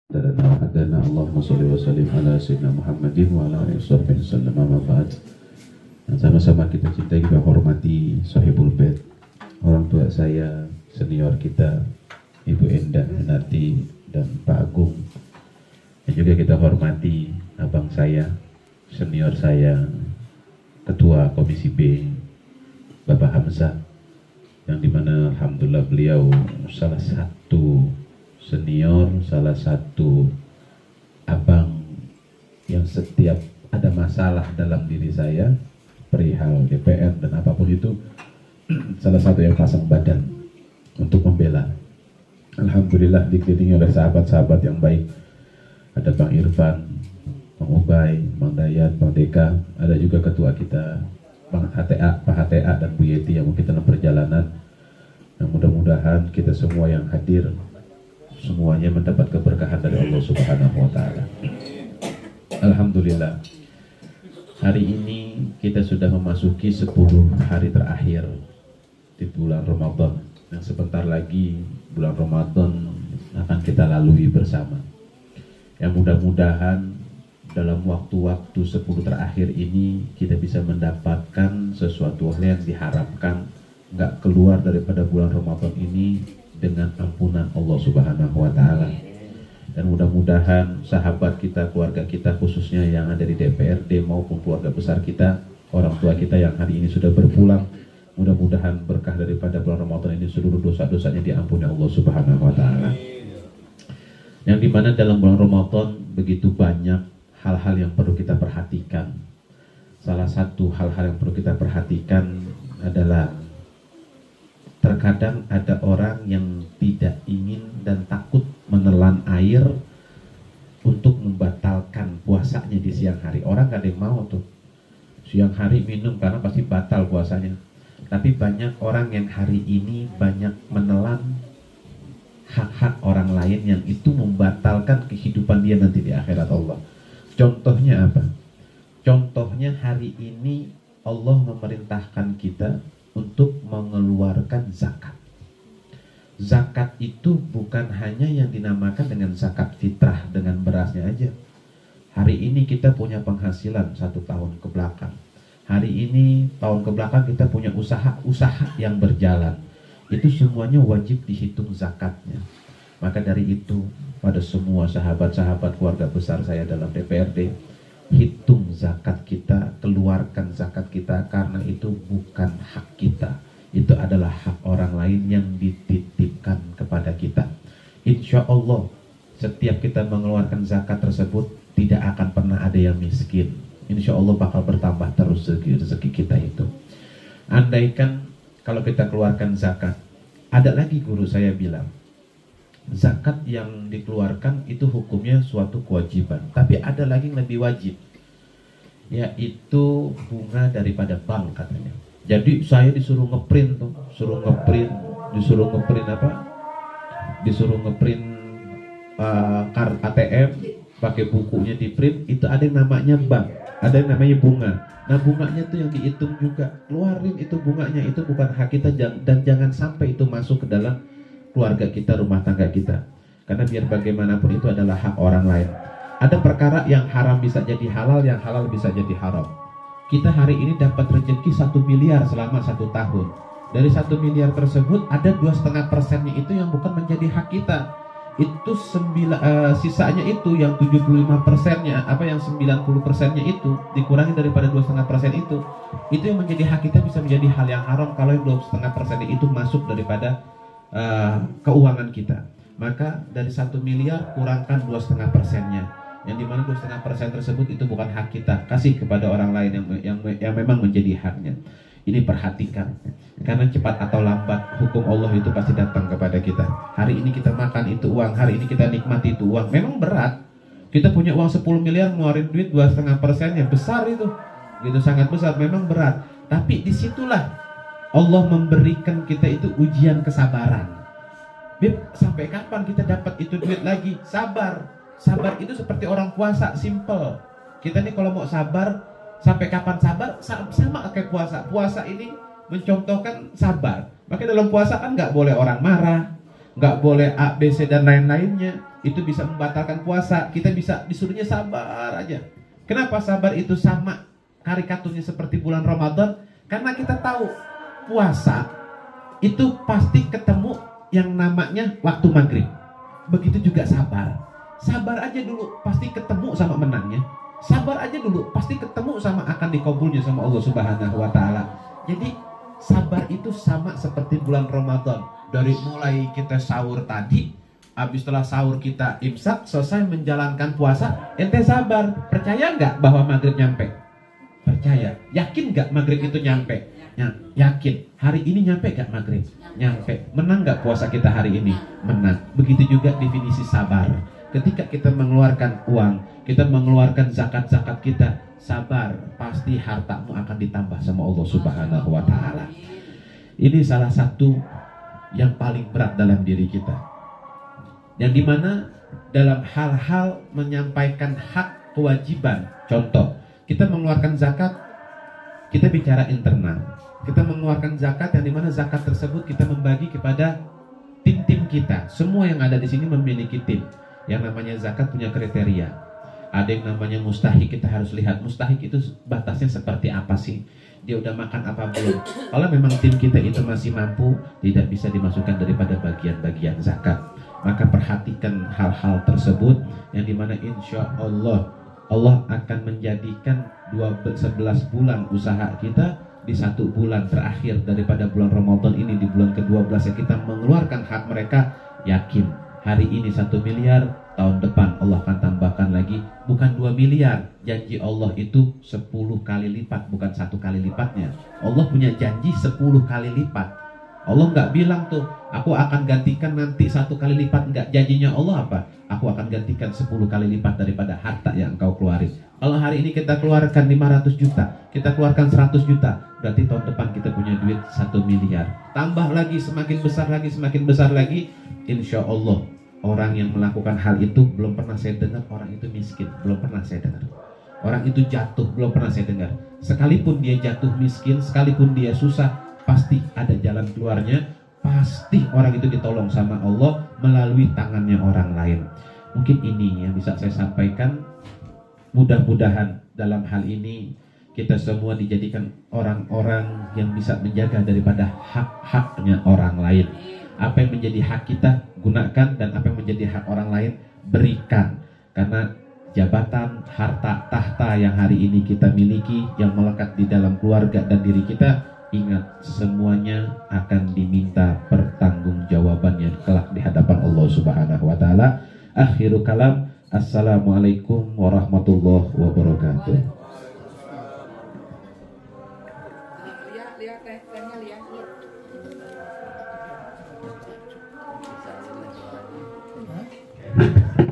Hadana Allahumma sholli wa sallim ala sayyidina Muhammadin wa ala alihi wasallam. Amma ba'd. Sama-sama kita cintai, kita hormati Sahibul Bait, orang tua saya, senior kita Ibu Endah Minarti dan Pak Agung. Dan juga kita hormati abang saya, senior saya, Ketua Komisi B Bapak Hamzah, yang dimana alhamdulillah beliau salah satu senior, salah satu abang yang setiap ada masalah dalam diri saya perihal DPR dan apapun itu salah satu yang pasang badan untuk membela. Alhamdulillah dikelilingi oleh sahabat-sahabat yang baik. Ada Bang Irfan, Bang Ubay, Bang Dayat, Bang Deka, ada juga ketua kita Bang HTA, Pak HTA dan Bu Yeti yang mungkin dalam perjalanan. Nah, mudah-mudahan kita semua yang hadir semuanya mendapat keberkahan dari Allah Subhanahu wa taala. Alhamdulillah. Hari ini kita sudah memasuki 10 hari terakhir di bulan Ramadan. Yang sebentar lagi bulan Ramadan akan kita lalui bersama. Yang mudah-mudahan dalam waktu-waktu 10 terakhir ini kita bisa mendapatkan sesuatu hal yang diharapkan, nggak keluar daripada bulan Ramadan ini dengan ampunan Allah Subhanahu wa taala. Dan mudah-mudahan sahabat kita, keluarga kita khususnya yang ada di DPRD maupun keluarga besar kita, orang tua kita yang hari ini sudah berpulang, mudah-mudahan berkah daripada bulan Ramadan ini seluruh dosa-dosanya diampuni Allah Subhanahu wa taala. Yang dimana dalam bulan Ramadan begitu banyak hal-hal yang perlu kita perhatikan. Salah satu hal-hal yang perlu kita perhatikan adalah terkadang ada orang yang tidak ingin dan takut menelan air untuk membatalkan puasanya di siang hari. Orang gak ada yang mau tuh siang hari minum karena pasti batal puasanya. Tapi banyak orang yang hari ini banyak menelan hak-hak orang lain yang itu membatalkan kehidupan dia nanti di akhirat Allah. Contohnya apa? Contohnya hari ini Allah memerintahkan kita untuk mengeluarkan zakat. Zakat itu bukan hanya yang dinamakan dengan zakat fitrah dengan berasnya aja. Hari ini kita punya penghasilan 1 tahun ke belakang. Hari ini tahun ke belakang kita punya usaha yang berjalan. Itu semuanya wajib dihitung zakatnya. Maka dari itu pada semua sahabat-sahabat keluarga besar saya dalam DPRD, hitung zakat kita, keluarkan zakat kita, karena itu bukan hak kita. Itu adalah hak orang lain yang dititipkan kepada kita. Insya Allah setiap kita mengeluarkan zakat tersebut tidak akan pernah ada yang miskin. Insya Allah bakal bertambah terus rezeki kita itu. Andaikan kalau kita keluarkan zakat, ada lagi guru saya bilang, zakat yang dikeluarkan itu hukumnya suatu kewajiban, tapi ada lagi yang lebih wajib, yaitu bunga daripada bank katanya. Jadi saya disuruh ngeprint tuh, disuruh ngeprint kartu ATM, pakai bukunya di print, itu ada yang namanya bank, ada yang namanya bunga. Nah bunganya tuh yang dihitung juga, keluarin itu bunganya, itu bukan hak kita, dan jangan sampai itu masuk ke dalam keluarga kita, rumah tangga kita, karena biar bagaimanapun itu adalah hak orang lain. Ada perkara yang haram bisa jadi halal, yang halal bisa jadi haram. Kita hari ini dapat rezeki 1 miliar selama 1 tahun. Dari 1 miliar tersebut ada 2,5%-nya itu yang bukan menjadi hak kita. Itu sisanya itu yang 75%-nya, yang 90%-nya itu dikurangi daripada 2,5% itu yang menjadi hak kita bisa menjadi hal yang haram kalau yang 2,5%-nya itu masuk daripada keuangan kita. Maka dari 1 miliar kurangkan 2,5%-nya, yang dimana 2,5% tersebut itu bukan hak kita, kasih kepada orang lain yang memang menjadi haknya. Ini perhatikan, karena cepat atau lambat hukum Allah itu pasti datang kepada kita. Hari ini kita makan itu uang, hari ini kita nikmati itu uang. Memang berat, kita punya uang 10 miliar ngeluarin duit 2,5%-nya, besar itu, gitu, sangat besar, memang berat. Tapi disitulah Allah memberikan kita itu ujian kesabaran. Bib, sampai kapan kita dapat itu duit lagi? Sabar. Sabar itu seperti orang puasa, simple. Kita nih kalau mau sabar, sampai kapan sabar? Sama kayak puasa. Puasa ini mencontohkan sabar. Maka dalam puasa kan nggak boleh orang marah, nggak boleh A, B, C dan lain-lainnya. Itu bisa membatalkan puasa. Kita bisa disuruhnya sabar aja. Kenapa sabar itu sama karikaturnya seperti bulan Ramadan? Karena kita tahu puasa itu pasti ketemu yang namanya waktu maghrib. Begitu juga sabar. Sabar aja dulu pasti ketemu sama menangnya. Sabar aja dulu pasti ketemu sama akan dikabulnya sama Allah Subhanahu wa taala. Jadi sabar itu sama seperti bulan Ramadan. Dari mulai kita sahur tadi, habis setelah sahur kita imsak, selesai menjalankan puasa, ente sabar. Percaya nggak bahwa maghrib nyampe? Percaya. Yakin nggak maghrib itu nyampe? Yakin. Hari ini nyampe gak maghrib? Nyampe. Menang gak puasa kita hari ini? Menang. Begitu juga definisi sabar. Ketika kita mengeluarkan uang, kita mengeluarkan zakat-zakat kita, sabar, pasti hartamu akan ditambah sama Allah Subhanahu wa taala. Ini salah satu yang paling berat dalam diri kita. Yang dimana dalam hal-hal menyampaikan hak kewajiban. Contoh, kita mengeluarkan zakat, kita bicara internal. Kita mengeluarkan zakat yang dimana zakat tersebut kita membagi kepada tim-tim kita. Semua yang ada di sini memiliki tim. Yang namanya zakat punya kriteria. Ada yang namanya mustahik, kita harus lihat mustahik itu batasnya seperti apa sih? Dia udah makan apa belum? Kalau memang tim kita itu masih mampu, tidak bisa dimasukkan daripada bagian-bagian zakat. Maka perhatikan hal-hal tersebut yang dimana insya Allah akan menjadikan 11 bulan usaha kita di 1 bulan terakhir daripada bulan Ramadan ini, di bulan ke-12 yang kita mengeluarkan hak mereka. Yakin hari ini 1 miliar, tahun depan Allah akan tambahkan lagi, bukan 2 miliar. Janji Allah itu 10 kali lipat, bukan 1 kali lipatnya. Allah punya janji 10 kali lipat. Allah nggak bilang tuh, aku akan gantikan nanti 1 kali lipat. Nggak, janjinya Allah apa? Aku akan gantikan 10 kali lipat daripada harta yang engkau keluarin. Kalau hari ini kita keluarkan 500 juta, kita keluarkan 100 juta, berarti tahun depan kita punya duit 1 miliar. Tambah lagi, semakin besar lagi. Insya Allah orang yang melakukan hal itu belum pernah saya dengar orang itu miskin, belum pernah saya dengar. Orang itu jatuh, belum pernah saya dengar. Sekalipun dia jatuh miskin, sekalipun dia susah, pasti ada jalan keluarnya. Pasti orang itu ditolong sama Allah melalui tangannya orang lain. Mungkin ini yang bisa saya sampaikan. Mudah-mudahan dalam hal ini kita semua dijadikan orang-orang yang bisa menjaga daripada hak-haknya orang lain. Apa yang menjadi hak kita gunakan, dan apa yang menjadi hak orang lain berikan. Karena jabatan, harta, tahta yang hari ini kita miliki, yang melekat di dalam keluarga dan diri kita, ingat semuanya akan diminta pertanggungjawabannya kelak di hadapan Allah Subhanahu wa taala. Akhirul kalam, assalamualaikum warahmatullahi wabarakatuh. Lihat tehnya lihat.